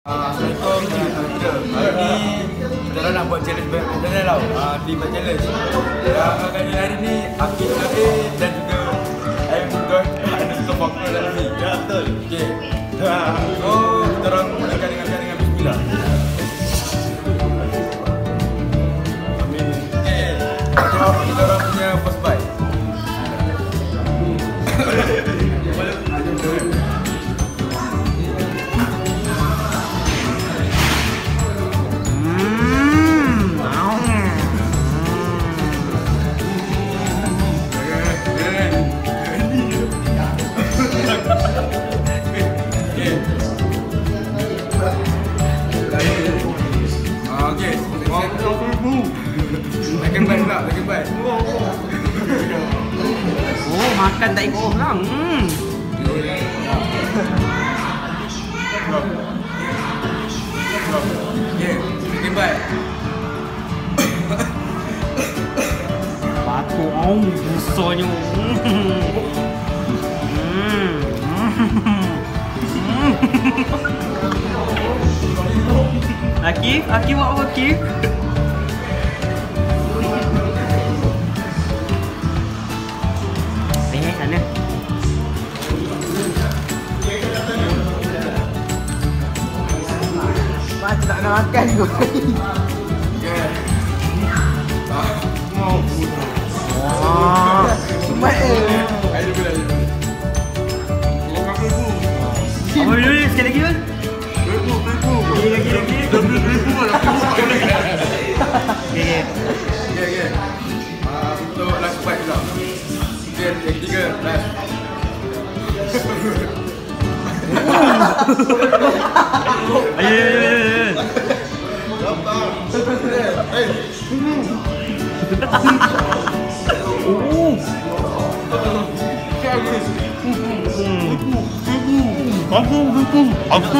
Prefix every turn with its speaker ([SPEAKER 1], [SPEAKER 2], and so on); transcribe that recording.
[SPEAKER 1] Assalamualaikum kita. Hari ni kita nak buat challenge badminton tau. Team challenge. Yang akan jadi hari ni Akid A dan juga Aimudon ada sokong dalam ni. Ya betul. Okey. So kita orang mulakan dengan bismillah. Amin. Okey. Kita orang punya first bite. Makan baik.
[SPEAKER 2] Oh, makan tak ikut orang.
[SPEAKER 1] Makan baik.
[SPEAKER 2] Batu busanya. Akif buat apa Akif? Sana. Mak tak nak makan ke? Mak
[SPEAKER 1] Ayo bila.
[SPEAKER 2] Apa dulu sekali lagi kan? Lagi.
[SPEAKER 1] Okay. Untuk last bite pula. Yang ketiga, last.
[SPEAKER 2] Ayo. Aku.